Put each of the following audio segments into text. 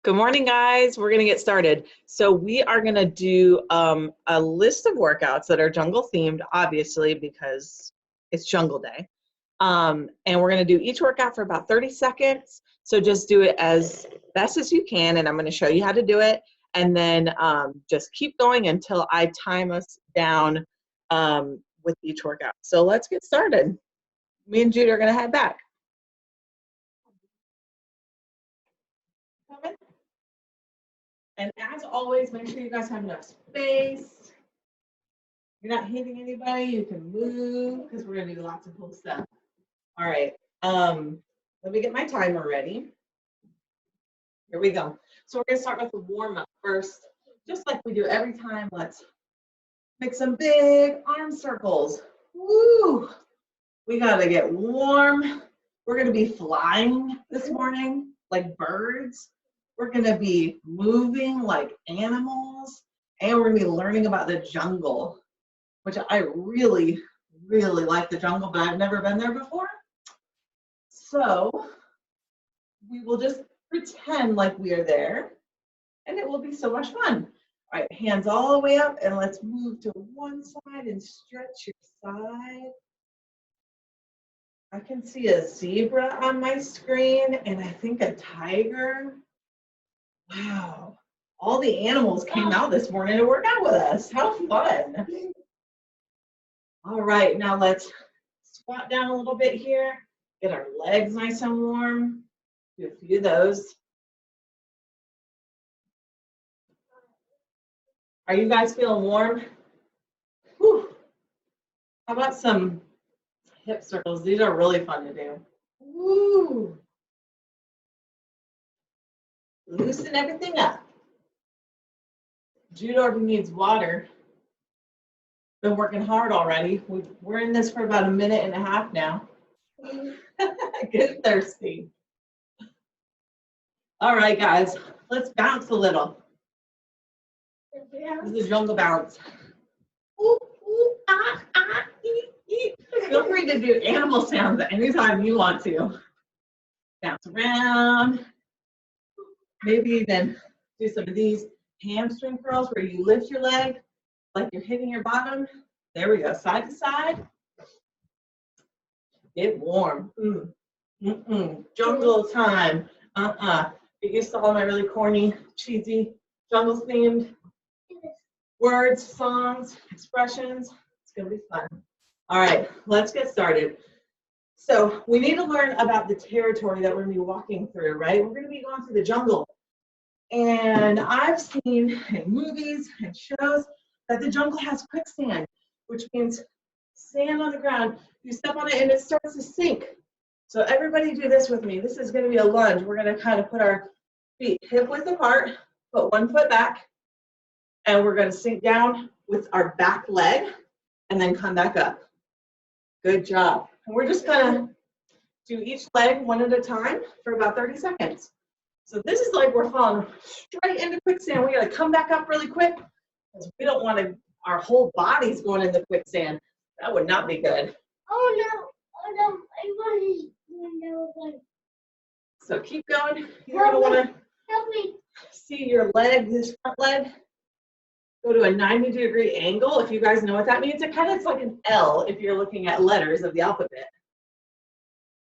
Good morning, guys. We're going to get started. So we are going to do a list of workouts that are jungle themed, obviously, because it's jungle day. And we're going to do each workout for about 30 seconds. So just do it as best as you can, and I'm going to show you how to do it. And then just keep going until I time us down with each workout. So let's get started. Me and Jude are going to head back. Coming. And as always, make sure you guys have enough space. You're not hitting anybody, you can move because we're gonna do lots of cool stuff. All right, let me get my timer ready. Here we go. So we're gonna start with a warm up first, just like we do every time. Let's make some big arm circles. Woo! We gotta get warm. We're gonna be flying this morning like birds. We're going to be moving like animals, and we're going to be learning about the jungle, which I really, really like the jungle, but I've never been there before. So we will just pretend like we are there, and it will be so much fun. All right, hands all the way up, and let's move to one side and stretch your side. I can see a zebra on my screen, and I think a tiger. Wow, all the animals came out this morning to work out with us. How fun. All right, now let's squat down a little bit here, get our legs nice and warm. Do a few of those. Are you guys feeling warm? Whew. How about some hip circles? These are really fun to do. Woo. Loosen everything up. Jude already needs water. Been working hard already. We're in this for about a minute and a half now. Get thirsty. All right, guys, let's bounce a little. This is a jungle bounce. Ooh, ooh, ah, ah, ee. Feel free to do animal sounds anytime you want to. Bounce around. Maybe even do some of these hamstring curls where you lift your leg like you're hitting your bottom. There we go, side to side. Get warm. Jungle time. Get used to all my really corny, cheesy, jungle themed words, songs, expressions. It's gonna be fun. All right, let's get started. So we need to learn about the territory that we're gonna be walking through, right? We're gonna be going through the jungle. And I've seen in movies and shows that the jungle has quicksand, which means sand on the ground. You step on it and it starts to sink. So everybody do this with me. This is going to be a lunge. We're going to kind of put our feet hip width apart, put one foot back, and we're going to sink down with our back leg and then come back up. Good job. And we're just going to do each leg one at a time for about 30 seconds. So this is like we're falling straight into quicksand. We got to come back up really quick because we don't want to, our whole body's going into quicksand. That would not be good. Oh no, I want to. So keep going. You're going to want to help me. See your leg, this front leg, go to a 90-degree angle. If you guys know what that means, it kind of is like an L if you're looking at letters of the alphabet.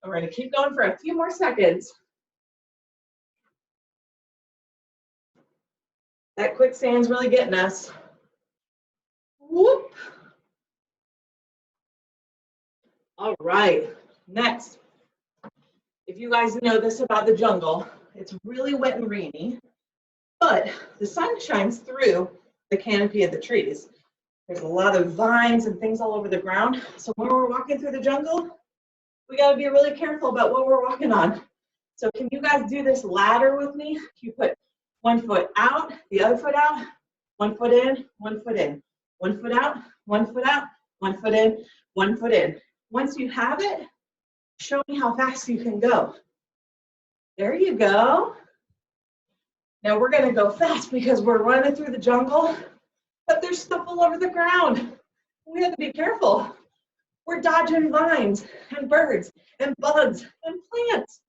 We're going to keep going for a few more seconds. That quicksand's really getting us. Whoop. All right, next. If you guys know this about the jungle, it's really wet and rainy, but the sun shines through the canopy of the trees. There's a lot of vines and things all over the ground. So when we're walking through the jungle, we gotta be really careful about what we're walking on. So can you guys do this ladder with me? You put one foot out, the other foot out, one foot in, one foot in, one foot out, one foot out, one foot in, one foot in. Once you have it, show me how fast you can go. There you go. Now we're gonna go fast because we're running through the jungle, but there's stuff all over the ground. We have to be careful. We're dodging vines and birds and bugs and plants.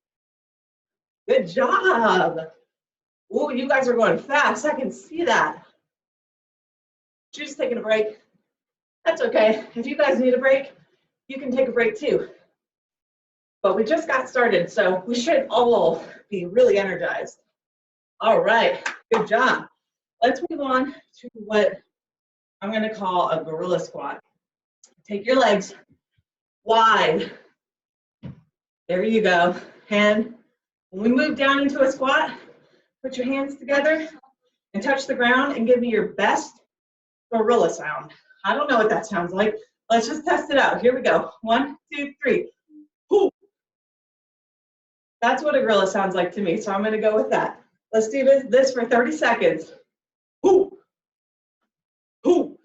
Good job. Ooh, you guys are going fast. I can see that. She's taking a break. That's okay. If you guys need a break, you can take a break too. But we just got started, so we should all be really energized. All right, good job. Let's move on to what I'm going to call a Guerilla Squad. Take your legs wide. There you go. And when we move down into a squat, put your hands together and touch the ground and give me your best gorilla sound. I don't know what that sounds like. Let's just test it out. Here we go. 1, 2, 3. Hoo. That's what a gorilla sounds like to me, so I'm going to go with that. Let's do this for 30 seconds. Hoo. Hoo.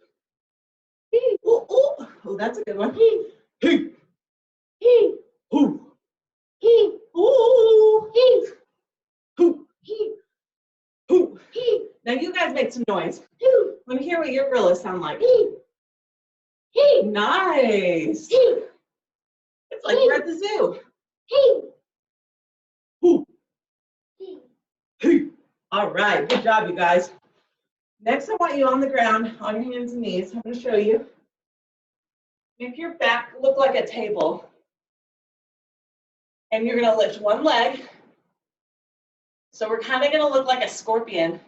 Ooh, ooh. Oh, that's a good one. Hoo. Hoo. Hoo. Ooh. Hoo. Hoo. Now you guys make some noise. Let me hear what your gorillas sound like. Nice. It's like we're at the zoo. Hoo. Hoo. All right, good job, you guys. Next, I want you on the ground, on your hands and knees. I'm going to show you. Make your back look like a table. And you're going to lift one leg. So we're kind of going to look like a scorpion.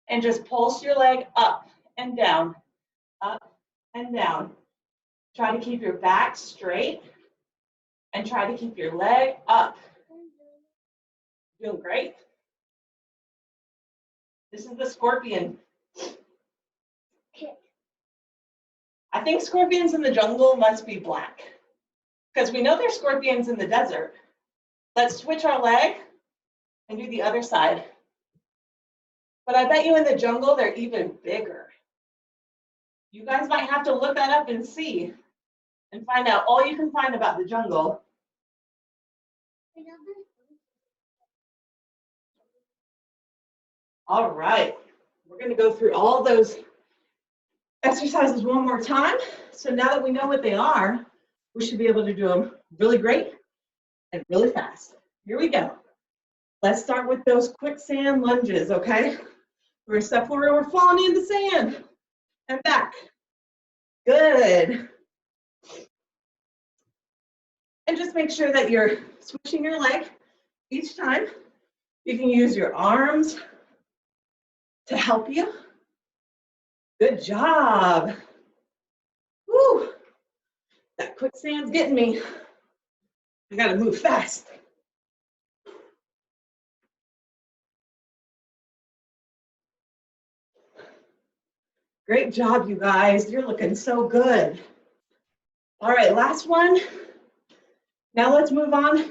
And just pulse your leg up and down, up and down. Try to keep your back straight and try to keep your leg up. Doing great. This is the scorpion. I think scorpions in the jungle must be black because we know there's scorpions in the desert. Let's switch our leg and do the other side. But I bet you in the jungle, they're even bigger. You guys might have to look that up and see and find out all you can find about the jungle. All right, we're going to go through all those exercises one more time. So now that we know what they are, we should be able to do them really great and really fast. Here we go. Let's start with those quicksand lunges, okay? We're going to step forward, we're falling in the sand and back. Good. And just make sure that you're switching your leg each time. You can use your arms to help you. Good job. Woo. That quicksand's getting me. I gotta move fast. Great job, you guys. You're looking so good. All right, last one. Now let's move on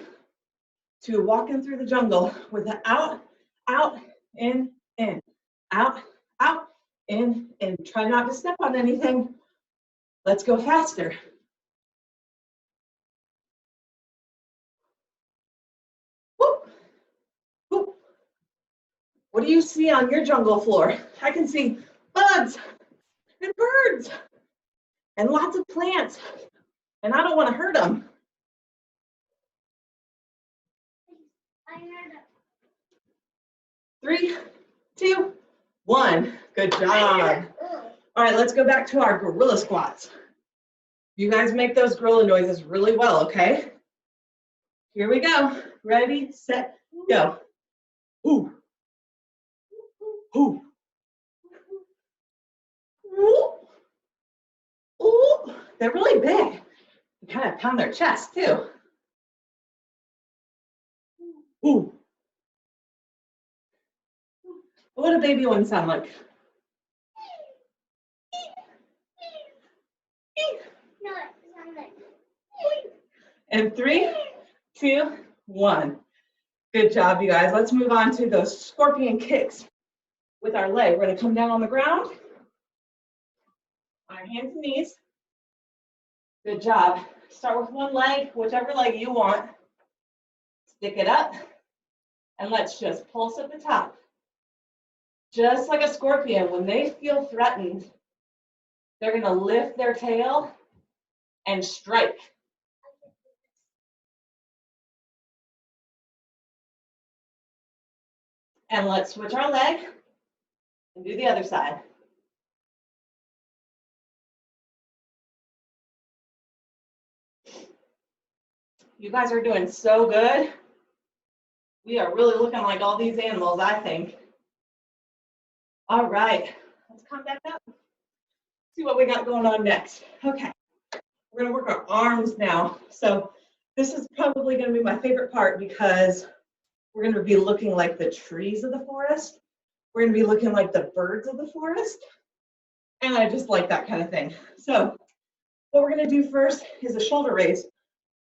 to walking through the jungle with the out, out, in, out, out, in. Try not to step on anything. Let's go faster. Whoop, whoop. What do you see on your jungle floor? I can see bugs and birds and lots of plants, and I don't want to hurt them. I heard it. 3, 2, 1. Good job. All right, let's go back to our gorilla squats. You guys make those gorilla noises really well, okay? Here we go. Ready, set, go. Ooh. Ooh. Ooh. Ooh. They're really big. You kind of pound their chest too. Ooh. What would a baby one sound like? No, it sounded like. And 3, 2, 1. Good job, you guys. Let's move on to those scorpion kicks with our leg. We're going to come down on the ground, on our hands and knees. Good job. Start with one leg, whichever leg you want. Stick it up, and let's just pulse at the top. Just like a scorpion, when they feel threatened, they're going to lift their tail and strike. And let's switch our leg and do the other side. You guys are doing so good. We are really looking like all these animals, I think. All right, let's come back up. See what we got going on next. Okay, we're gonna work our arms now. So this is probably gonna be my favorite part because we're gonna be looking like the trees of the forest. We're gonna be looking like the birds of the forest. And I just like that kind of thing. So what we're gonna do first is a shoulder raise.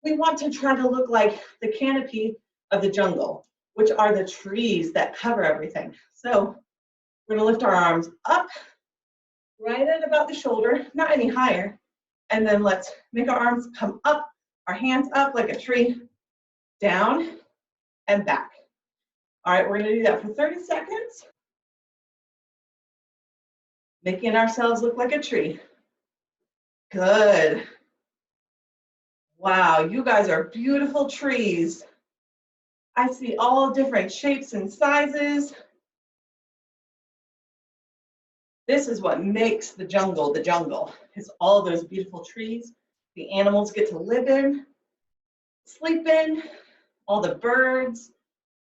We want to try to look like the canopy of the jungle, which are the trees that cover everything. So we're gonna lift our arms up, right at about the shoulder, not any higher. And then let's make our arms come up, our hands up like a tree, down and back. All right, we're gonna do that for 30 seconds. Making ourselves look like a tree. Good. Wow, you guys are beautiful trees. I see all different shapes and sizes. This is what makes the jungle, is all those beautiful trees the animals get to live in, sleep in, all the birds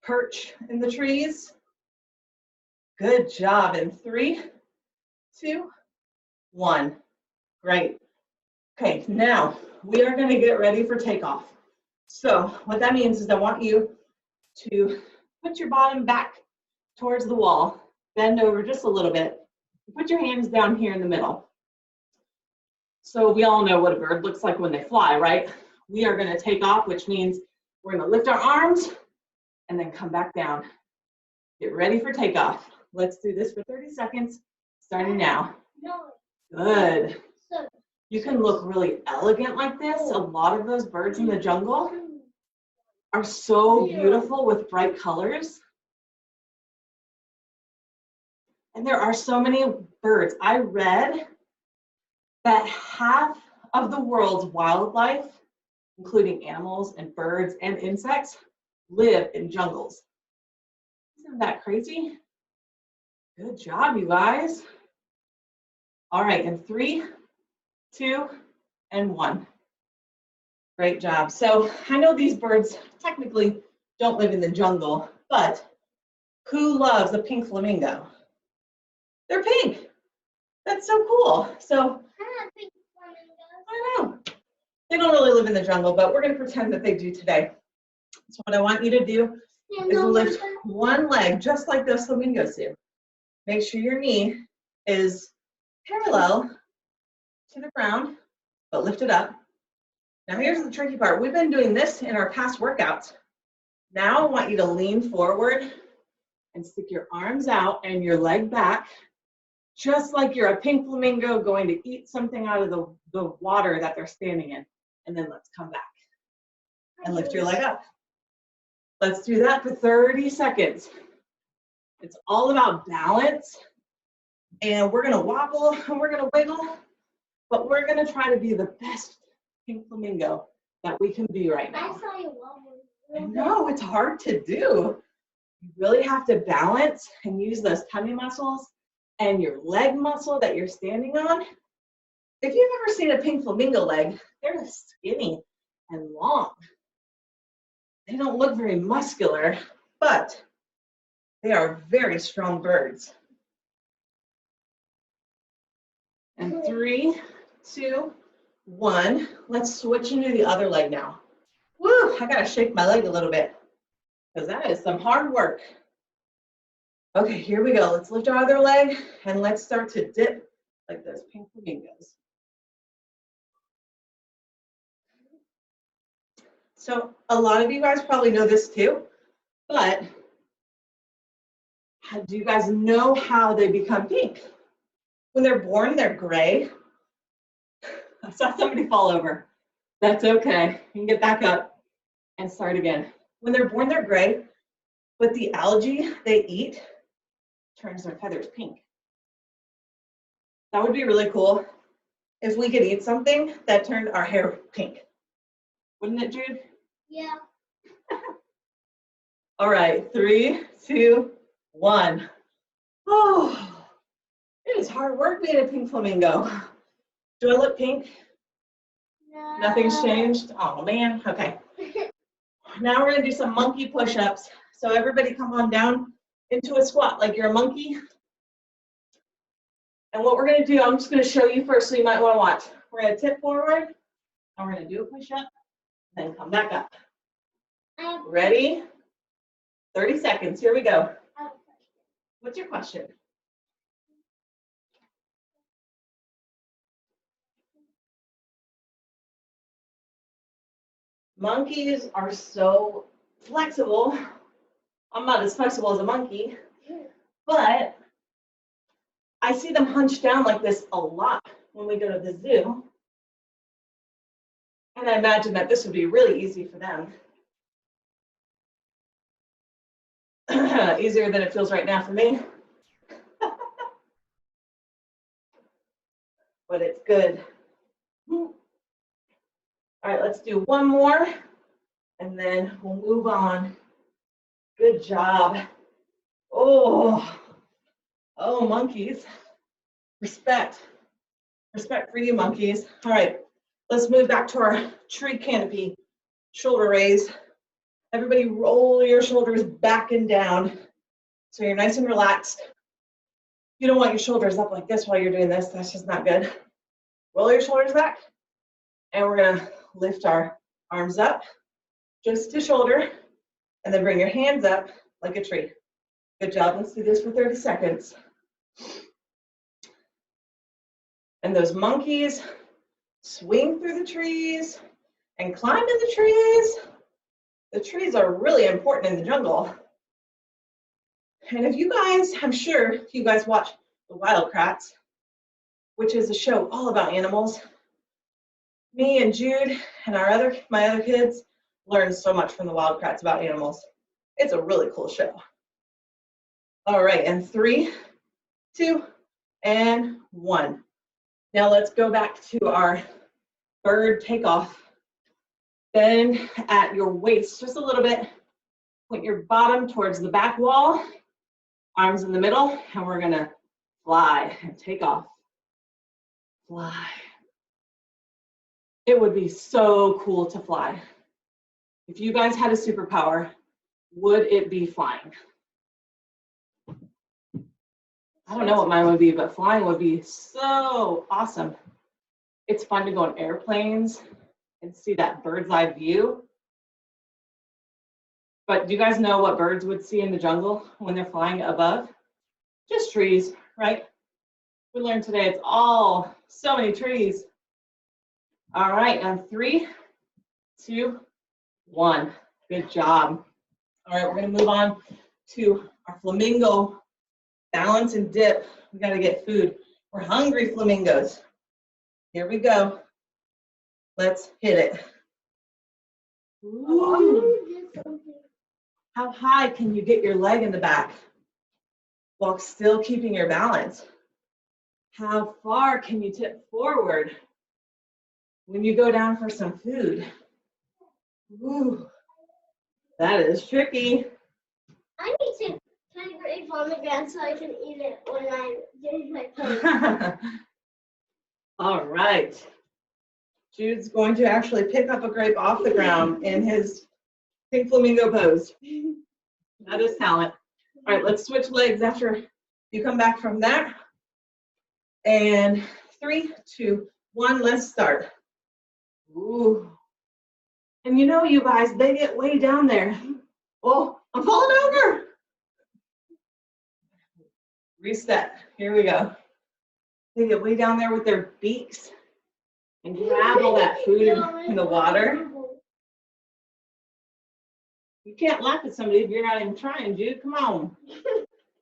perch in the trees. Good job. In 3, 2, 1. Great. Okay, now we are going to get ready for takeoff. So what that means is I want you to put your bottom back towards the wall, bend over just a little bit, put your hands down here in the middle. So we all know what a bird looks like when they fly, right? We are going to take off, which means we're going to lift our arms and then come back down. Get ready for takeoff. Let's do this for 30 seconds, starting now. Good. You can look really elegant like this. A lot of those birds in the jungle are so beautiful with bright colors. And there are so many birds. I read that half of the world's wildlife, including animals and birds and insects, live in jungles. Isn't that crazy? Good job, you guys. All right, in 3, 2, and 1. Great job. So I know these birds technically don't live in the jungle, but who loves a pink flamingo? They're pink. That's so cool. So I know. They don't really live in the jungle, but we're going to pretend that they do today. So what I want you to do is lift one leg, just like those flamingos do. Make sure your knee is parallel to the ground, but lift it up. Now here's the tricky part. We've been doing this in our past workouts. Now I want you to lean forward and stick your arms out and your leg back, just like you're a pink flamingo going to eat something out of the water that they're standing in. And then let's come back and lift your leg up. Let's do that for 30 seconds. It's all about balance. And we're gonna wobble and we're gonna wiggle, but we're gonna try to be the best pink flamingo that we can be right now. I saw you wobble. I know, it's hard to do. You really have to balance and use those tummy muscles and your leg muscle that you're standing on. If you've ever seen a pink flamingo leg, they're skinny and long. They don't look very muscular, but they are very strong birds. And 3, 2, 1. Let's switch into the other leg now. Woo, I gotta shake my leg a little bit because that is some hard work. Okay, here we go. Let's lift our other leg and let's start to dip like those pink flamingos. So a lot of you guys probably know this too, but do you guys know how they become pink? When they're born, they're gray. I saw somebody fall over. That's okay. You can get back up and start again. When they're born, they're gray, but the algae they eat turns their feathers pink. That would be really cool if we could eat something that turned our hair pink. Wouldn't it, Jude? Yeah. All right, 3, 2, 1. Oh, it is hard work being a pink flamingo. Do I look pink? No. Nothing's changed? Oh man, okay. Now we're gonna do some monkey push-ups. So everybody come on down into a squat like you're a monkey. And what we're gonna do, I'm just gonna show you first so you might wanna watch. We're gonna tip forward, and we're gonna do a push-up, then come back up. Ready? 30 seconds, here we go. What's your question? Monkeys are so flexible. I'm not as flexible as a monkey, but I see them hunched down like this a lot when we go to the zoo. And I imagine that this would be really easy for them. Easier than it feels right now for me. But it's good. All right, let's do one more, and then we'll move on. Good job. Oh, monkeys. Respect. Respect for you, monkeys. All right, let's move back to our tree canopy. Shoulder raise. Everybody roll your shoulders back and down so you're nice and relaxed. You don't want your shoulders up like this while you're doing this. That's just not good. Roll your shoulders back, and we're gonna lift our arms up just to shoulder, and then bring your hands up like a tree. Good job. Let's do this for 30 seconds. And those monkeys swing through the trees and climb in the trees. The trees are really important in the jungle. And if you guys, I'm sure if you guys watch the Wildcrats, which is a show all about animals, me and Jude and my other kids learned so much from the Wildcrats about animals. It's a really cool show. All right, and 3, 2, and 1. Now let's go back to our bird takeoff. Bend at your waist just a little bit. Point your bottom towards the back wall, arms in the middle, and we're gonna fly and take off. Fly. It would be so cool to fly. If you guys had a superpower, would it be flying? I don't know what mine would be, but flying would be so awesome. It's fun to go on airplanes and see that bird's eye view. But do you guys know what birds would see in the jungle when they're flying above? Just trees, right? We learned today it's all so many trees. All right, and 3, 2, 1. Good job. All right, we're gonna move on to our Flamingo Balance and Dip. We gotta get food. We're hungry flamingos. Here we go. Let's hit it. Ooh. How high can you get your leg in the back while still keeping your balance? How far can you tip forward when you go down for some food? Ooh, that is tricky. I need to kind of grapes on the ground so I can eat it when I get my plate. All right. Jude's going to actually pick up a grape off the ground in his pink flamingo pose. That is talent. All right, let's switch legs after you come back from that. And 3, 2, 1, let's start. Ooh. And you know, you guys, they get way down there. Oh, I'm falling over. Reset. Here we go. They get way down there with their beaks and grab all that food in the water. You can't laugh at somebody if you're not even trying, Jude. Come on.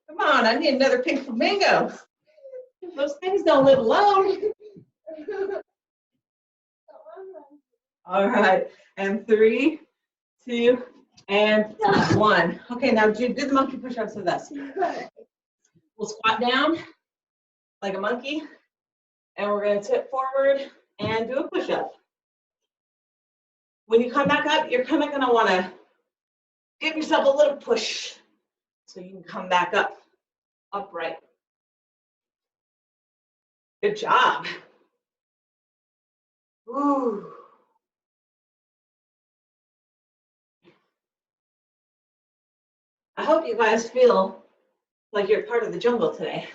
Come on, I need another pink flamingo. Those things don't live alone. All right, and 3, 2, and 1. Okay, now Jude, do the monkey push-ups with us. We'll squat down like a monkey, and we're gonna tip forward and do a push-up. When you come back up, you're kind of gonna wanna give yourself a little push. so you can come back up, upright. Good job. Ooh. I hope you guys feel like you're part of the jungle today.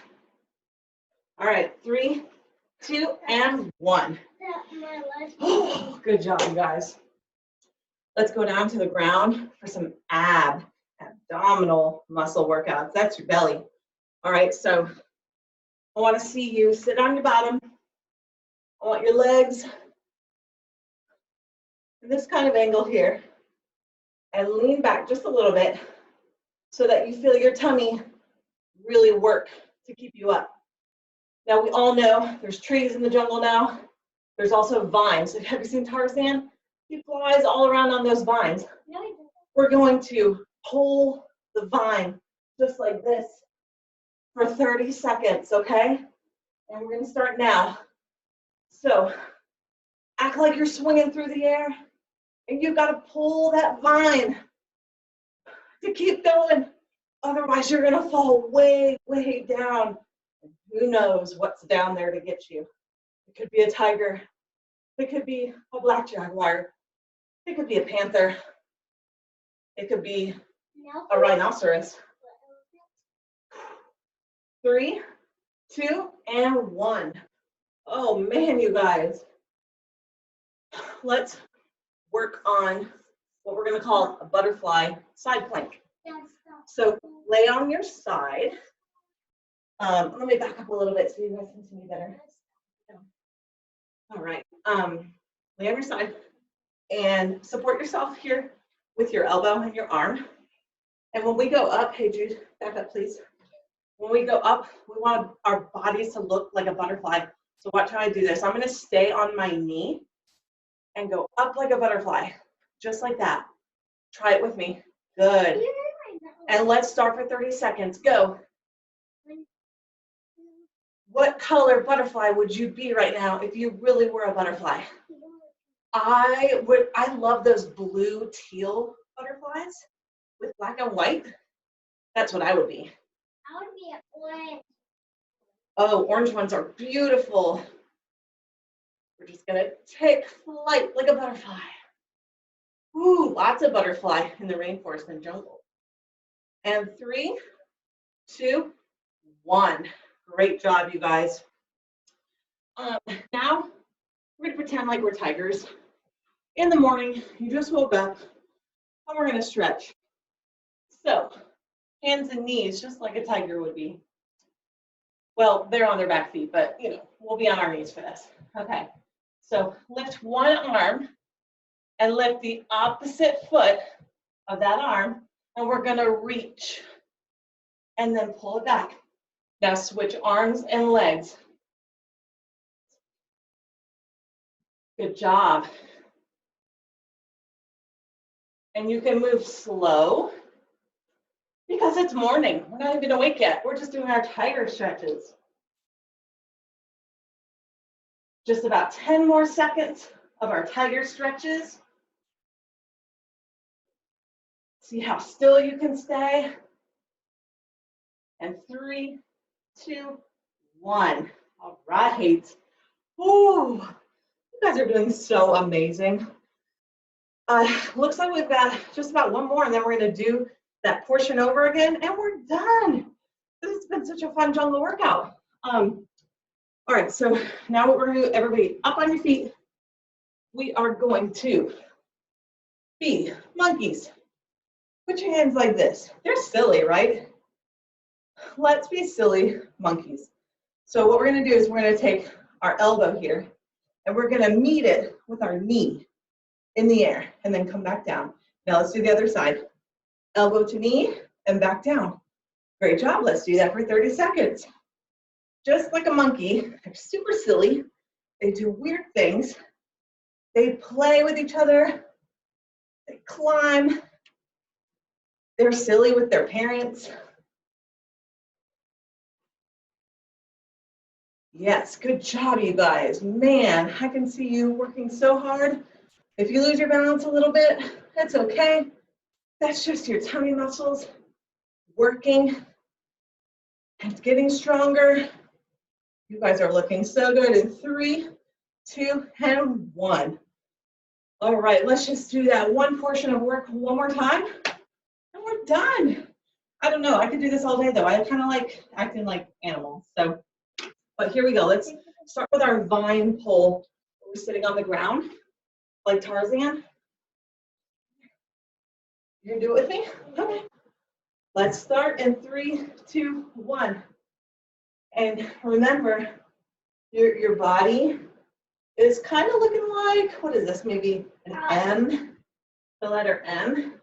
All right, 3, 2, and 1. Oh, good job, you guys. Let's go down to the ground for some abdominal muscle workouts. That's your belly. All right, so I want to see you sit on your bottom. I want your legs in this kind of angle here, and lean back just a little bit so that you feel your tummy really work to keep you up. Now, we all know there's trees in the jungle now. There's also vines. Have you seen Tarzan? He flies all around on those vines. We're going to pull the vine just like this for 30 seconds, okay? And we're going to start now. So act like you're swinging through the air, and you've got to pull that vine to keep going. Otherwise, you're going to fall way, way down. And who knows what's down there to get you? It could be a tiger. It could be a black jaguar. It could be a panther. It could be a rhinoceros. 3, 2, and 1. Oh man, you guys. Let's work on what we're going to call a butterfly side plank. So lay on your side. Let me back up a little bit so you guys can see me better. All right. Lay on your side and support yourself here with your elbow and your arm. And when we go up, hey Jude, back up please. When we go up, we want our bodies to look like a butterfly. So watch how I do this. I'm going to stay on my knee and go up like a butterfly, just like that. Try it with me. Good. And let's start for 30 seconds. Go. What color butterfly would you be right now if you really were a butterfly? I love those blue teal butterflies with black and white. That's what I would be. I would be an orange. Oh, orange ones are beautiful. We're just gonna take flight like a butterfly. Ooh, lots of butterfly in the rainforest and jungle. And 3, 2, 1. Great job, you guys. Now, we're gonna pretend like we're tigers. In the morning, you just woke up, and we're gonna stretch. So, hands and knees, just like a tiger would be. Well, they're on their back feet, but you know, we'll be on our knees for this. Okay, so lift one arm and lift the opposite foot of that arm, and we're gonna reach and then pull it back. Now switch arms and legs. Good job. And you can move slow because it's morning. We're not even awake yet. We're just doing our tiger stretches. Just about 10 more seconds of our tiger stretches. See how still you can stay. And 3, 2, 1. All right. Ooh, you guys are doing so amazing. Looks like we've got just about one more, and then we're going to do that portion over again, and we're done. This has been such a fun jungle workout. All right, so now what we're going to do, everybody up on your feet. We are going to be monkeys. Put your hands like this. They're silly, right? Let's be silly monkeys. So what we're going to do is we're going to take our elbow here, and we're going to meet it with our knee in the air, and then come back down. Now let's do the other side. Elbow to knee, and back down. Great job. Let's do that for 30 seconds. Just like a monkey, they're super silly. They do weird things. They play with each other. They climb. They're silly with their parents. Yes, good job, you guys. Man, I can see you working so hard. If you lose your balance a little bit, that's okay. That's just your tummy muscles working. It's getting stronger. You guys are looking so good in 3, 2, and 1. All right, let's just do that one portion of work one more time, and we're done. I don't know, I could do this all day though. I kind of like acting like animals. So, but here we go. Let's start with our vine pole. We're sitting on the ground like Tarzan. You gonna do it with me? Okay. Let's start in 3, 2, 1. And remember, your body is kind of looking like, what is this, maybe an M, the letter M.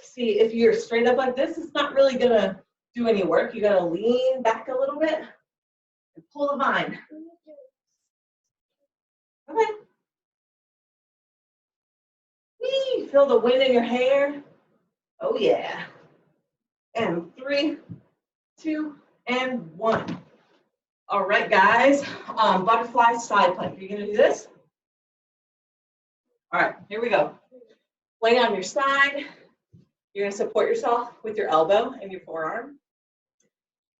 See, if you're straight up like this, it's not really gonna do any work. You gotta lean back a little bit and pull the vine. Okay. Whee! Feel the wind in your hair. Oh yeah. And 3, 2, and 1. All right, guys. Butterfly side plank. You're gonna do this? All right, here we go. Lay on your side. You're gonna support yourself with your elbow and your forearm.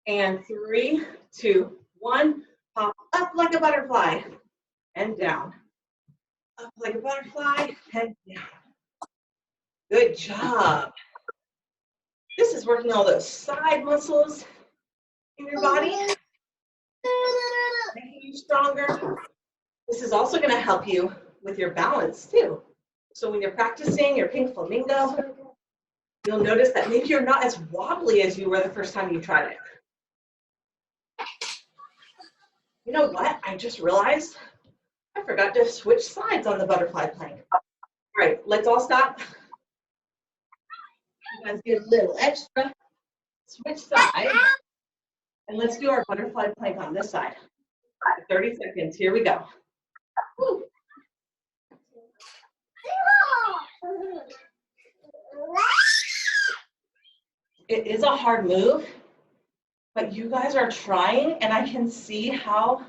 And 3, 2, 1. Pop up like a butterfly and down. Up like a butterfly and down. Good job. This is working all those side muscles in your body, making you stronger. This is also going to help you with your balance too. So when you're practicing your pink flamingo, you'll notice that maybe you're not as wobbly as you were the first time you tried it. You know what? I just realized I forgot to switch sides on the butterfly plank. All right, let's all stop. You guys get a little extra. Switch sides. And let's do our butterfly plank on this side. 30 seconds. Here we go. Woo. It is a hard move, but you guys are trying, and I can see how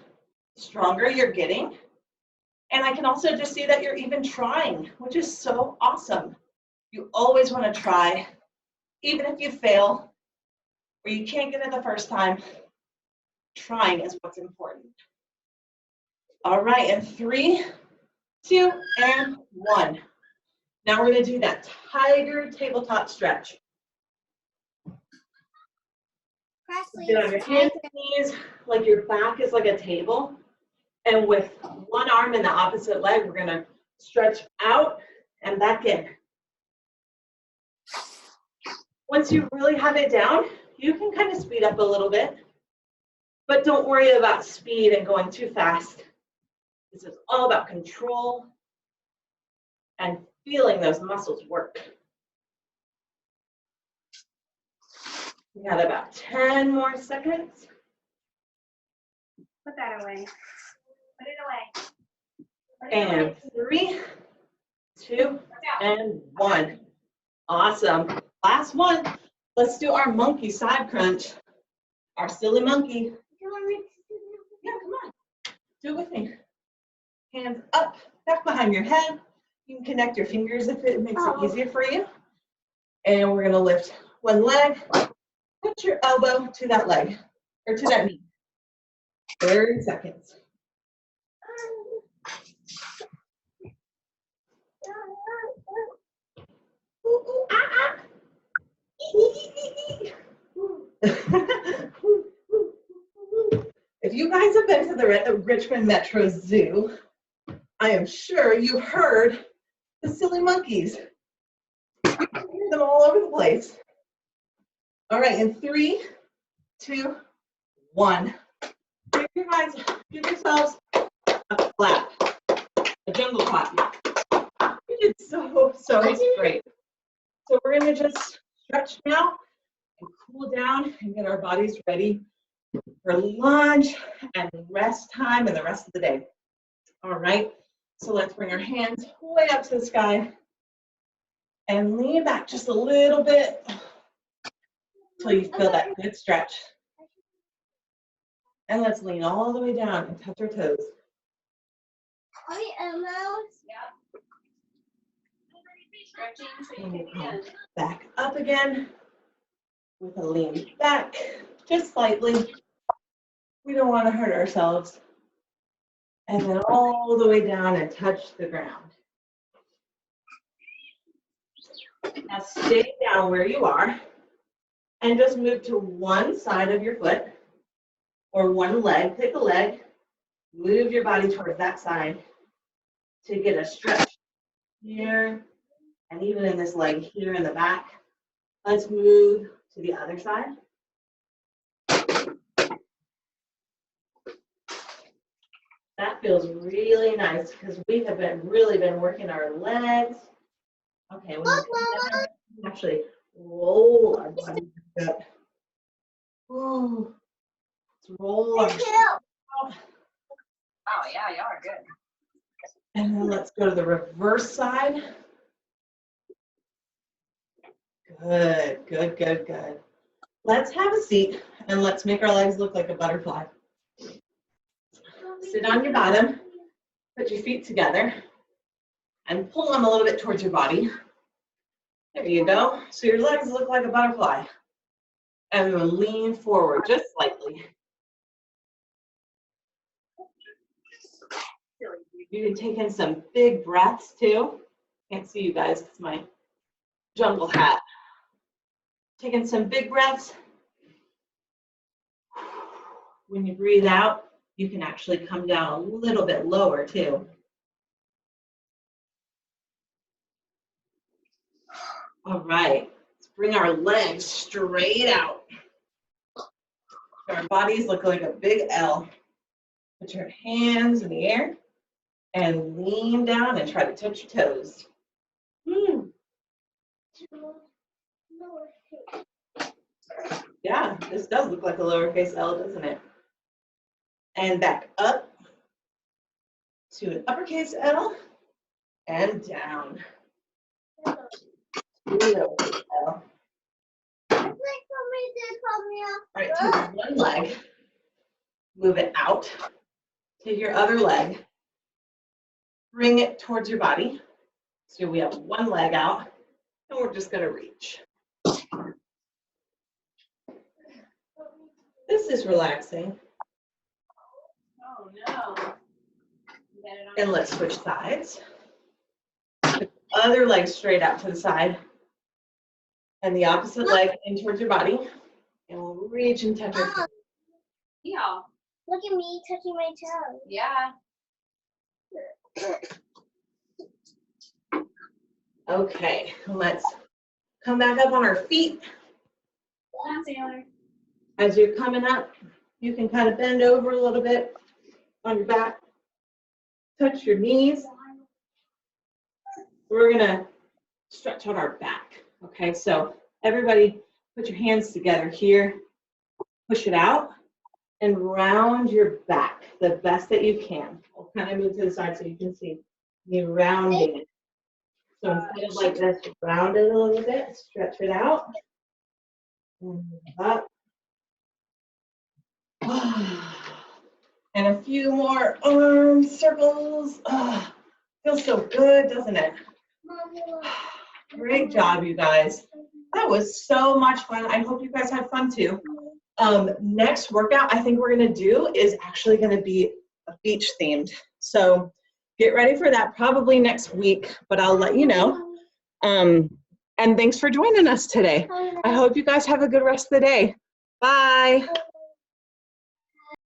stronger you're getting. And I can also just see that you're even trying, which is so awesome. You always want to try, even if you fail or you can't get it the first time. Trying is what's important. All right, and 3, 2, and 1. Now we're going to do that tiger tabletop stretch. Get on your hands and knees like your back is like a table. And with one arm in the opposite leg, we're going to stretch out and back in. Once you really have it down, you can kind of speed up a little bit. But don't worry about speed and going too fast. This is all about control and feeling those muscles work. We got about 10 more seconds. Put that away. Put it away. Put it And away. 3, 2, and 1. Awesome. Last one. Let's do our monkey side crunch. Our silly monkey. Yeah, come on. Do it with me. Hands up, back behind your head. You can connect your fingers if it makes it easier for you. And we're going to lift one leg. Put your elbow to that leg, or to that knee. 30 seconds. Ooh, ooh, ah, ah. If you guys have been to the Richmond Metro Zoo, I am sure you've heard the silly monkeys. You can hear them all over the place. All right, in 3, 2, 1. Give yourselves a clap, a jungle clap. You did so great. So we're gonna just stretch now and cool down and get our bodies ready for lunch and rest time and the rest of the day. All right, so let's bring our hands way up to the sky and lean back just a little bit until you feel that good stretch. And let's lean all the way down and touch our toes. Stretching so you can be good. Back up again. with a lean back, just slightly. We don't want to hurt ourselves. And then all the way down and touch the ground. Now stay down where you are and just move to one side of your foot or one leg. Pick a leg, move your body towards that side to get a stretch here and even in this leg here in the back. Let's move to the other side. That feels really nice because we have really been working our legs. Okay, when we can actually roll our body up. Ooh, let's roll our Oh, yeah, y'all are good. and then let's go to the reverse side. Good, good, good, good. Let's have a seat and let's make our legs look like a butterfly. Sit on your bottom, put your feet together, and pull them a little bit towards your body. There you go. So your legs look like a butterfly. And then lean forward just slightly. You can take in some big breaths too. Can't see you guys, it's my jungle hat. Take in some big breaths. When you breathe out, you can actually come down a little bit lower too. All right, let's bring our legs straight out. Our bodies look like a big L. Put your hands in the air and lean down and try to touch your toes. Yeah, this does look like a lowercase L, doesn't it? And back up to an uppercase L and down. Lowercase L. All right, take one leg, move it out. Take your other leg, bring it towards your body. So we have one leg out, and we're just gonna reach. This is relaxing. Oh, no. And let's switch sides. Put the other leg straight out to the side. And the opposite leg in towards your body. And we'll reach and touch our toes. Yeah. Look at me touching my toes. Yeah. Okay, let's come back up on our feet. Come on, Taylor. As you're coming up, you can kind of bend over a little bit on your back. Touch your knees. We're gonna stretch out our back. Okay, so everybody put your hands together here. Push it out and round your back the best that you can. I'll kind of move to the side so you can see me rounding it. So instead of like this, round it a little bit, stretch it out. And up. And a few more arm circles. Feels so good, doesn't it? Great job, you guys. That was so much fun. I hope you guys had fun too. Next workout I think we're gonna do is actually gonna be beach themed. So get ready for that probably next week, but I'll let you know. And thanks for joining us today. I hope you guys have a good rest of the day. Bye.